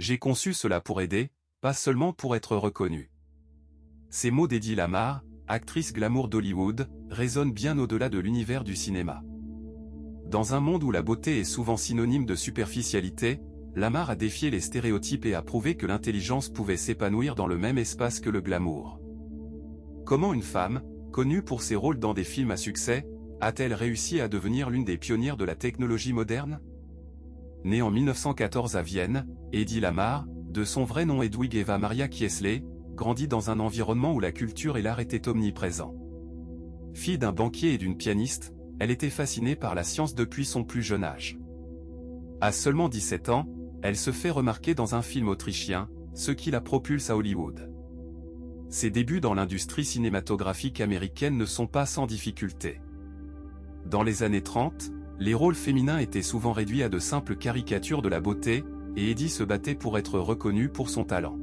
J'ai conçu cela pour aider, pas seulement pour être reconnu. » Ces mots d'Eddie Lamar, actrice glamour d'Hollywood, résonnent bien au-delà de l'univers du cinéma. Dans un monde où la beauté est souvent synonyme de superficialité, Lamar a défié les stéréotypes et a prouvé que l'intelligence pouvait s'épanouir dans le même espace que le glamour. Comment une femme, connue pour ses rôles dans des films à succès, a-t-elle réussi à devenir l'une des pionnières de la technologie moderne? Née en 1914 à Vienne, Eddie Lamar, de son vrai nom Hedwig Eva Maria Kiesley, grandit dans un environnement où la culture et l'art étaient omniprésents. Fille d'un banquier et d'une pianiste, elle était fascinée par la science depuis son plus jeune âge. À seulement 17 ans, elle se fait remarquer dans un film autrichien, ce qui la propulse à Hollywood. Ses débuts dans l'industrie cinématographique américaine ne sont pas sans difficulté. Dans les années 30, les rôles féminins étaient souvent réduits à de simples caricatures de la beauté, et Eddie se battait pour être reconnue pour son talent.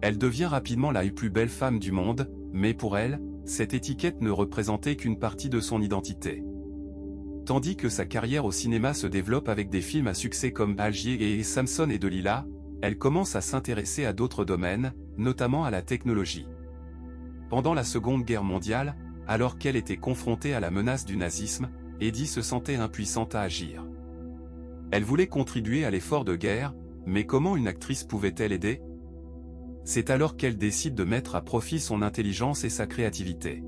Elle devient rapidement la plus belle femme du monde, mais pour elle, cette étiquette ne représentait qu'une partie de son identité. Tandis que sa carrière au cinéma se développe avec des films à succès comme Algier et Samson et Delilah, elle commence à s'intéresser à d'autres domaines, notamment à la technologie. Pendant la Seconde Guerre mondiale, alors qu'elle était confrontée à la menace du nazisme, Eddie se sentait impuissante à agir. Elle voulait contribuer à l'effort de guerre, mais comment une actrice pouvait-elle aider? C'est alors qu'elle décide de mettre à profit son intelligence et sa créativité.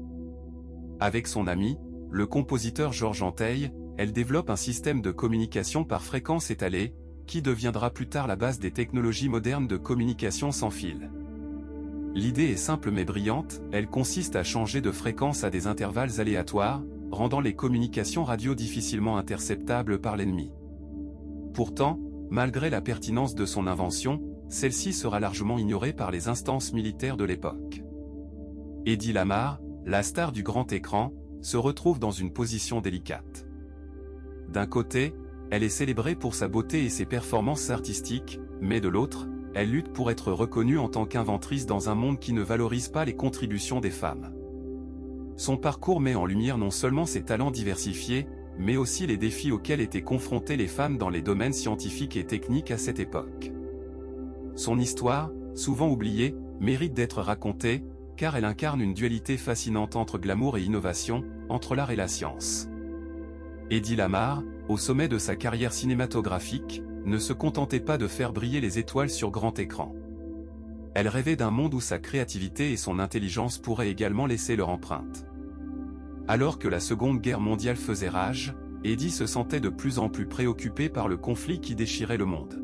Avec son ami, le compositeur Georges Antheil, elle développe un système de communication par fréquence étalée, qui deviendra plus tard la base des technologies modernes de communication sans fil. L'idée est simple mais brillante, elle consiste à changer de fréquence à des intervalles aléatoires, rendant les communications radio difficilement interceptables par l'ennemi. Pourtant, malgré la pertinence de son invention, celle-ci sera largement ignorée par les instances militaires de l'époque. Eddie Lamar, la star du grand écran, se retrouve dans une position délicate. D'un côté, elle est célébrée pour sa beauté et ses performances artistiques, mais de l'autre, elle lutte pour être reconnue en tant qu'inventrice dans un monde qui ne valorise pas les contributions des femmes. Son parcours met en lumière non seulement ses talents diversifiés, mais aussi les défis auxquels étaient confrontées les femmes dans les domaines scientifiques et techniques à cette époque. Son histoire, souvent oubliée, mérite d'être racontée, car elle incarne une dualité fascinante entre glamour et innovation, entre l'art et la science. Eddie Lamar, au sommet de sa carrière cinématographique, ne se contentait pas de faire briller les étoiles sur grand écran. Elle rêvait d'un monde où sa créativité et son intelligence pourraient également laisser leur empreinte. Alors que la Seconde Guerre mondiale faisait rage, Eddie se sentait de plus en plus préoccupée par le conflit qui déchirait le monde.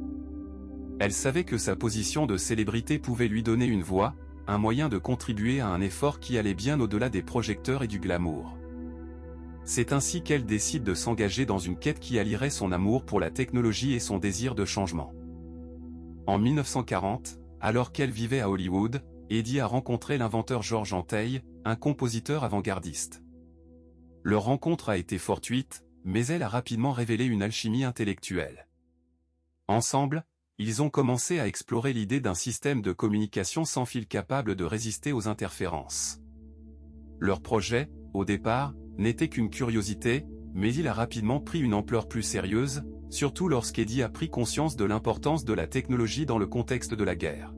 Elle savait que sa position de célébrité pouvait lui donner une voix, un moyen de contribuer à un effort qui allait bien au-delà des projecteurs et du glamour. C'est ainsi qu'elle décide de s'engager dans une quête qui allierait son amour pour la technologie et son désir de changement. En 1940, alors qu'elle vivait à Hollywood, Eddie a rencontré l'inventeur Georges Antheil, un compositeur avant-gardiste. Leur rencontre a été fortuite, mais elle a rapidement révélé une alchimie intellectuelle. Ensemble, ils ont commencé à explorer l'idée d'un système de communication sans fil capable de résister aux interférences. Leur projet, au départ, n'était qu'une curiosité, mais il a rapidement pris une ampleur plus sérieuse, surtout lorsqu'Eddie a pris conscience de l'importance de la technologie dans le contexte de la guerre.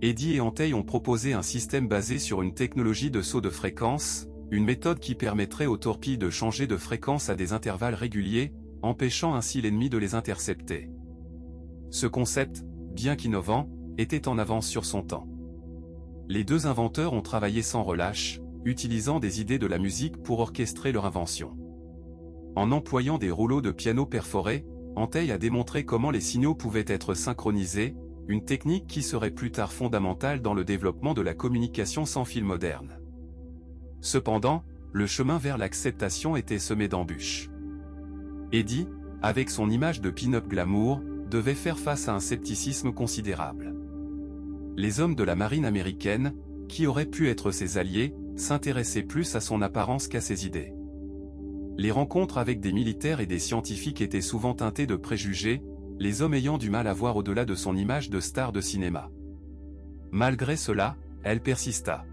Eddie et Antheil ont proposé un système basé sur une technologie de saut de fréquence, une méthode qui permettrait aux torpilles de changer de fréquence à des intervalles réguliers, empêchant ainsi l'ennemi de les intercepter. Ce concept, bien qu'innovant, était en avance sur son temps. Les deux inventeurs ont travaillé sans relâche, utilisant des idées de la musique pour orchestrer leur invention. En employant des rouleaux de piano perforés, Antheil a démontré comment les signaux pouvaient être synchronisés, une technique qui serait plus tard fondamentale dans le développement de la communication sans fil moderne. Cependant, le chemin vers l'acceptation était semé d'embûches. Eddie, avec son image de pin-up glamour, devait faire face à un scepticisme considérable. Les hommes de la marine américaine, qui auraient pu être ses alliés, s'intéressaient plus à son apparence qu'à ses idées. Les rencontres avec des militaires et des scientifiques étaient souvent teintées de préjugés, les hommes ayant du mal à voir au-delà de son image de star de cinéma. Malgré cela, elle persista.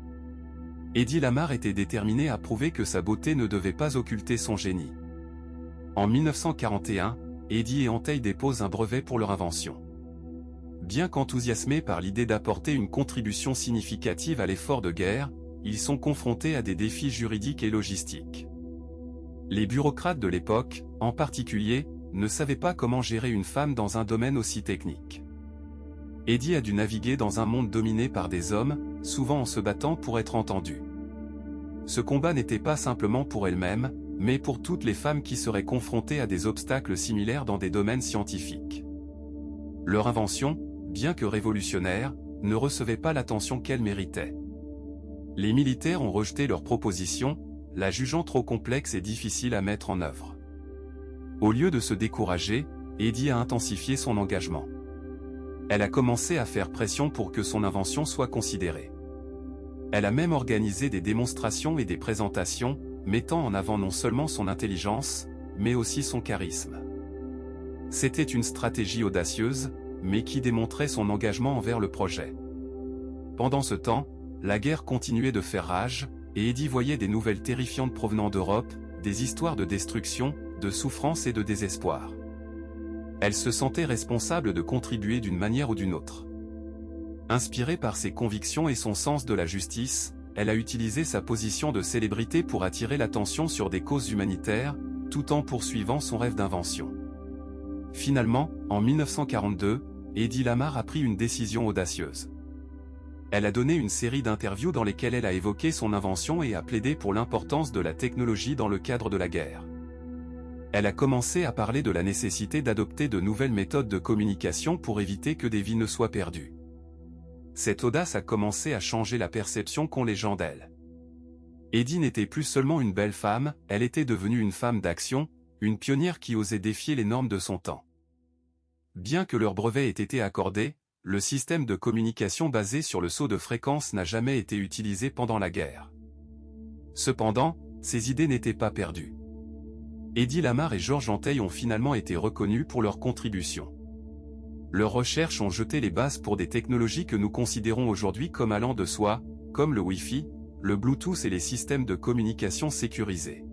Eddie Lamar était déterminé à prouver que sa beauté ne devait pas occulter son génie. En 1941, Eddie et Antheil déposent un brevet pour leur invention. Bien qu'enthousiasmés par l'idée d'apporter une contribution significative à l'effort de guerre, ils sont confrontés à des défis juridiques et logistiques. Les bureaucrates de l'époque, en particulier, ne savaient pas comment gérer une femme dans un domaine aussi technique. Eddie a dû naviguer dans un monde dominé par des hommes, souvent en se battant pour être entendue. Ce combat n'était pas simplement pour elle-même, mais pour toutes les femmes qui seraient confrontées à des obstacles similaires dans des domaines scientifiques. Leur invention, bien que révolutionnaire, ne recevait pas l'attention qu'elle méritait. Les militaires ont rejeté leur proposition, la jugeant trop complexe et difficile à mettre en œuvre. Au lieu de se décourager, Eddie a intensifié son engagement. Elle a commencé à faire pression pour que son invention soit considérée. Elle a même organisé des démonstrations et des présentations, mettant en avant non seulement son intelligence, mais aussi son charisme. C'était une stratégie audacieuse, mais qui démontrait son engagement envers le projet. Pendant ce temps, la guerre continuait de faire rage, et Eddie voyait des nouvelles terrifiantes provenant d'Europe, des histoires de destruction, de souffrance et de désespoir. Elle se sentait responsable de contribuer d'une manière ou d'une autre. Inspirée par ses convictions et son sens de la justice, elle a utilisé sa position de célébrité pour attirer l'attention sur des causes humanitaires, tout en poursuivant son rêve d'invention. Finalement, en 1942, Eddie Lamar a pris une décision audacieuse. Elle a donné une série d'interviews dans lesquelles elle a évoqué son invention et a plaidé pour l'importance de la technologie dans le cadre de la guerre. Elle a commencé à parler de la nécessité d'adopter de nouvelles méthodes de communication pour éviter que des vies ne soient perdues. Cette audace a commencé à changer la perception qu'ont les gens d'elle. Eddie n'était plus seulement une belle femme, elle était devenue une femme d'action, une pionnière qui osait défier les normes de son temps. Bien que leur brevet ait été accordé, le système de communication basé sur le saut de fréquence n'a jamais été utilisé pendant la guerre. Cependant, ces idées n'étaient pas perdues. Eddie Lamar et Georges Antheil ont finalement été reconnus pour leur contribution. Leurs recherches ont jeté les bases pour des technologies que nous considérons aujourd'hui comme allant de soi, comme le Wi-Fi, le Bluetooth et les systèmes de communication sécurisés.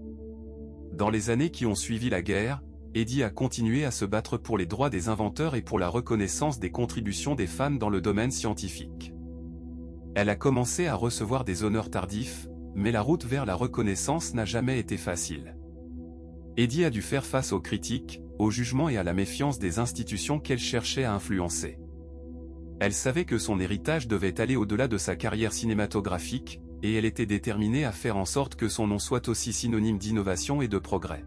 Dans les années qui ont suivi la guerre, Eddie a continué à se battre pour les droits des inventeurs et pour la reconnaissance des contributions des femmes dans le domaine scientifique. Elle a commencé à recevoir des honneurs tardifs, mais la route vers la reconnaissance n'a jamais été facile. Eddie a dû faire face aux critiques, au jugement et à la méfiance des institutions qu'elle cherchait à influencer. Elle savait que son héritage devait aller au-delà de sa carrière cinématographique, et elle était déterminée à faire en sorte que son nom soit aussi synonyme d'innovation et de progrès.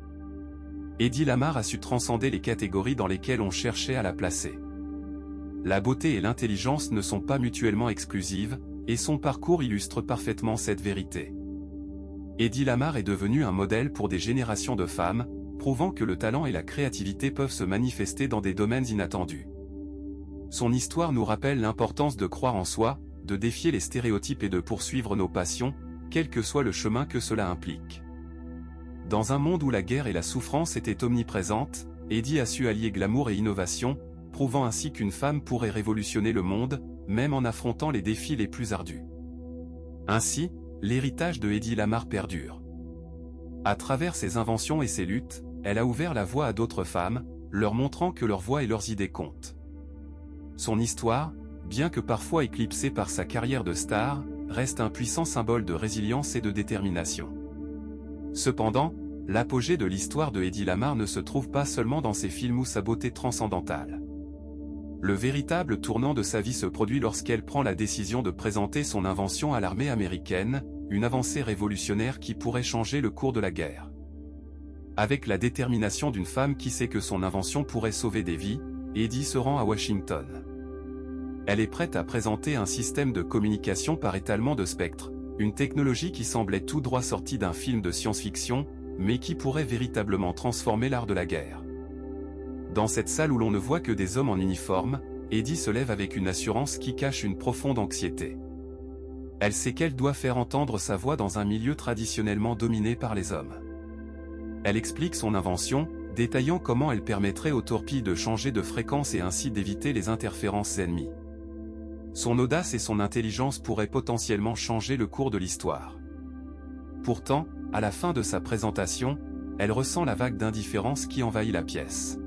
Eddie Lamar a su transcender les catégories dans lesquelles on cherchait à la placer. La beauté et l'intelligence ne sont pas mutuellement exclusives, et son parcours illustre parfaitement cette vérité. Eddie Lamar est devenu un modèle pour des générations de femmes, prouvant que le talent et la créativité peuvent se manifester dans des domaines inattendus. Son histoire nous rappelle l'importance de croire en soi, de défier les stéréotypes et de poursuivre nos passions, quel que soit le chemin que cela implique. Dans un monde où la guerre et la souffrance étaient omniprésentes, Eddie a su allier glamour et innovation, prouvant ainsi qu'une femme pourrait révolutionner le monde, même en affrontant les défis les plus ardus. Ainsi, l'héritage de Eddie Lamar perdure. À travers ses inventions et ses luttes, elle a ouvert la voie à d'autres femmes, leur montrant que leur voix et leurs idées comptent. Son histoire, bien que parfois éclipsée par sa carrière de star, reste un puissant symbole de résilience et de détermination. Cependant, l'apogée de l'histoire de Eddie Lamar ne se trouve pas seulement dans ses films ou sa beauté transcendantale. Le véritable tournant de sa vie se produit lorsqu'elle prend la décision de présenter son invention à l'armée américaine, une avancée révolutionnaire qui pourrait changer le cours de la guerre. Avec la détermination d'une femme qui sait que son invention pourrait sauver des vies, Eddie se rend à Washington. Elle est prête à présenter un système de communication par étalement de spectre, une technologie qui semblait tout droit sortie d'un film de science-fiction, mais qui pourrait véritablement transformer l'art de la guerre. Dans cette salle où l'on ne voit que des hommes en uniforme, Eddie se lève avec une assurance qui cache une profonde anxiété. Elle sait qu'elle doit faire entendre sa voix dans un milieu traditionnellement dominé par les hommes. Elle explique son invention, détaillant comment elle permettrait aux torpilles de changer de fréquence et ainsi d'éviter les interférences ennemies. Son audace et son intelligence pourraient potentiellement changer le cours de l'histoire. Pourtant, à la fin de sa présentation, elle ressent la vague d'indifférence qui envahit la pièce.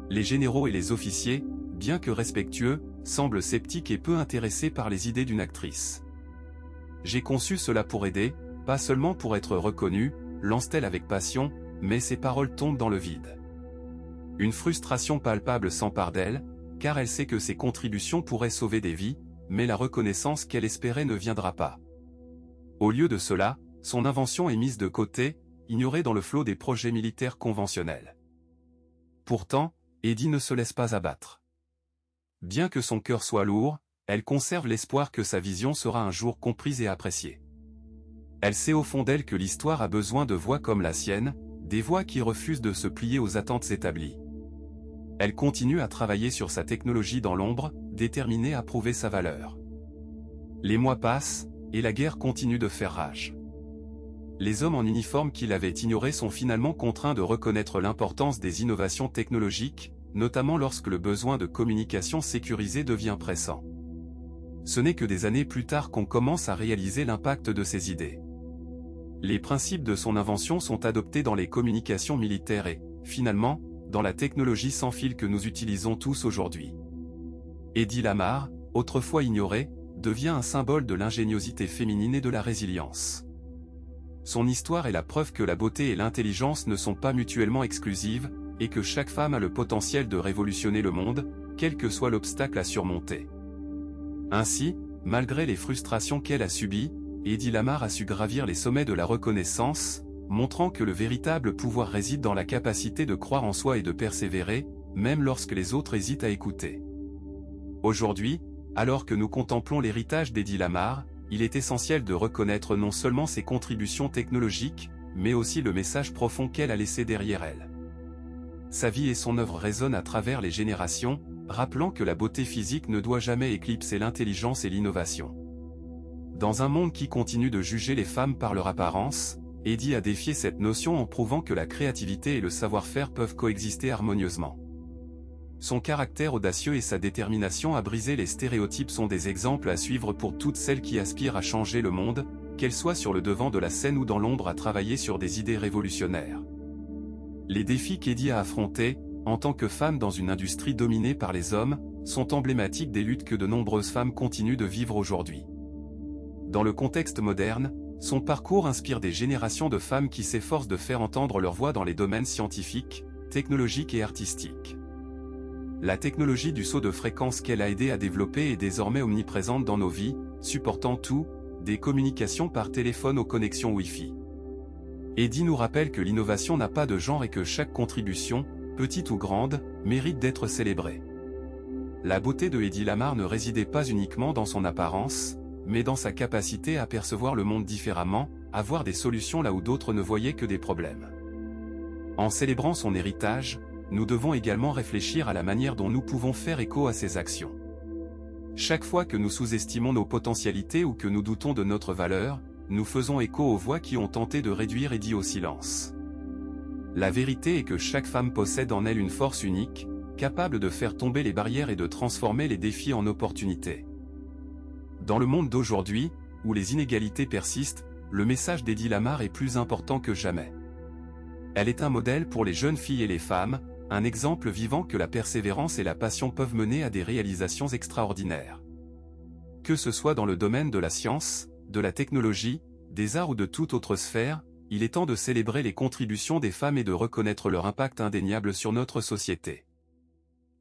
Les généraux et les officiers, bien que respectueux, semble sceptique et peu intéressé par les idées d'une actrice. J'ai conçu cela pour aider, pas seulement pour être reconnu, lance-t-elle avec passion, mais ses paroles tombent dans le vide. Une frustration palpable s'empare d'elle, car elle sait que ses contributions pourraient sauver des vies, mais la reconnaissance qu'elle espérait ne viendra pas. Au lieu de cela, son invention est mise de côté, ignorée dans le flot des projets militaires conventionnels. Pourtant, Eddie ne se laisse pas abattre. Bien que son cœur soit lourd, elle conserve l'espoir que sa vision sera un jour comprise et appréciée. Elle sait au fond d'elle que l'histoire a besoin de voix comme la sienne, des voix qui refusent de se plier aux attentes établies. Elle continue à travailler sur sa technologie dans l'ombre, déterminée à prouver sa valeur. Les mois passent, et la guerre continue de faire rage. Les hommes en uniforme qui l'avaient ignoré sont finalement contraints de reconnaître l'importance des innovations technologiques, notamment lorsque le besoin de communication sécurisée devient pressant. Ce n'est que des années plus tard qu'on commence à réaliser l'impact de ces idées. Les principes de son invention sont adoptés dans les communications militaires et, finalement, dans la technologie sans fil que nous utilisons tous aujourd'hui. Eddie Lamar, autrefois ignoré, devient un symbole de l'ingéniosité féminine et de la résilience. Son histoire est la preuve que la beauté et l'intelligence ne sont pas mutuellement exclusives, et que chaque femme a le potentiel de révolutionner le monde, quel que soit l'obstacle à surmonter. Ainsi, malgré les frustrations qu'elle a subies, Eddie Lamar a su gravir les sommets de la reconnaissance, montrant que le véritable pouvoir réside dans la capacité de croire en soi et de persévérer, même lorsque les autres hésitent à écouter. Aujourd'hui, alors que nous contemplons l'héritage d'Eddie Lamar, il est essentiel de reconnaître non seulement ses contributions technologiques, mais aussi le message profond qu'elle a laissé derrière elle. Sa vie et son œuvre résonnent à travers les générations, rappelant que la beauté physique ne doit jamais éclipser l'intelligence et l'innovation. Dans un monde qui continue de juger les femmes par leur apparence, Eddie a défié cette notion en prouvant que la créativité et le savoir-faire peuvent coexister harmonieusement. Son caractère audacieux et sa détermination à briser les stéréotypes sont des exemples à suivre pour toutes celles qui aspirent à changer le monde, qu'elles soient sur le devant de la scène ou dans l'ombre à travailler sur des idées révolutionnaires. Les défis qu'Eddie a affrontés, en tant que femme dans une industrie dominée par les hommes, sont emblématiques des luttes que de nombreuses femmes continuent de vivre aujourd'hui. Dans le contexte moderne, son parcours inspire des générations de femmes qui s'efforcent de faire entendre leur voix dans les domaines scientifiques, technologiques et artistiques. La technologie du saut de fréquence qu'elle a aidé à développer est désormais omniprésente dans nos vies, supportant tout, des communications par téléphone aux connexions Wi-Fi. Eddie nous rappelle que l'innovation n'a pas de genre et que chaque contribution, petite ou grande, mérite d'être célébrée. La beauté de Eddie Lamar ne résidait pas uniquement dans son apparence, mais dans sa capacité à percevoir le monde différemment, à voir des solutions là où d'autres ne voyaient que des problèmes. En célébrant son héritage, nous devons également réfléchir à la manière dont nous pouvons faire écho à ses actions. Chaque fois que nous sous-estimons nos potentialités ou que nous doutons de notre valeur, nous faisons écho aux voix qui ont tenté de réduire Eddie au silence. La vérité est que chaque femme possède en elle une force unique, capable de faire tomber les barrières et de transformer les défis en opportunités. Dans le monde d'aujourd'hui, où les inégalités persistent, le message d'Eddie Lamar est plus important que jamais. Elle est un modèle pour les jeunes filles et les femmes, un exemple vivant que la persévérance et la passion peuvent mener à des réalisations extraordinaires. Que ce soit dans le domaine de la science, de la technologie, des arts ou de toute autre sphère, il est temps de célébrer les contributions des femmes et de reconnaître leur impact indéniable sur notre société.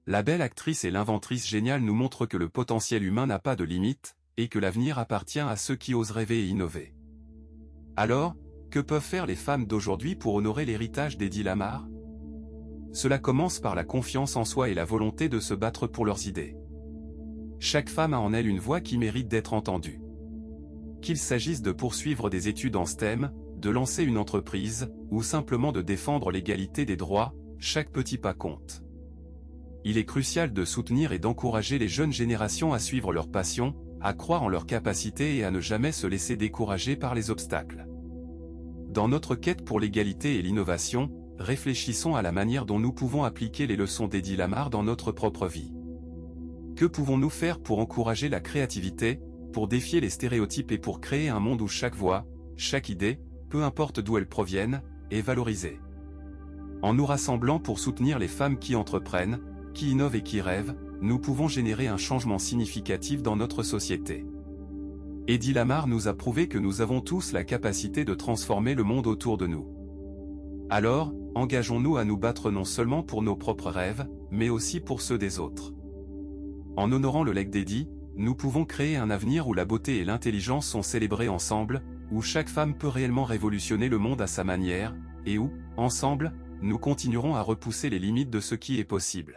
La belle actrice et l'inventrice géniale nous montrent que le potentiel humain n'a pas de limite, et que l'avenir appartient à ceux qui osent rêver et innover. Alors, que peuvent faire les femmes d'aujourd'hui pour honorer l'héritage d'Eddie Lamar ? Cela commence par la confiance en soi et la volonté de se battre pour leurs idées. Chaque femme a en elle une voix qui mérite d'être entendue. Qu'il s'agisse de poursuivre des études en STEM, de lancer une entreprise, ou simplement de défendre l'égalité des droits, chaque petit pas compte. Il est crucial de soutenir et d'encourager les jeunes générations à suivre leur passion, à croire en leurs capacités et à ne jamais se laisser décourager par les obstacles. Dans notre quête pour l'égalité et l'innovation, réfléchissons à la manière dont nous pouvons appliquer les leçons d'Eddie Lamar dans notre propre vie. Que pouvons-nous faire pour encourager la créativité, pour défier les stéréotypes et pour créer un monde où chaque voix, chaque idée, peu importe d'où elles proviennent, est valorisée? En nous rassemblant pour soutenir les femmes qui entreprennent, qui innovent et qui rêvent, nous pouvons générer un changement significatif dans notre société. Eddie Lamar nous a prouvé que nous avons tous la capacité de transformer le monde autour de nous. Alors, engageons-nous à nous battre non seulement pour nos propres rêves, mais aussi pour ceux des autres. En honorant le legs d'Eddie, nous pouvons créer un avenir où la beauté et l'intelligence sont célébrées ensemble, où chaque femme peut réellement révolutionner le monde à sa manière, et où, ensemble, nous continuerons à repousser les limites de ce qui est possible.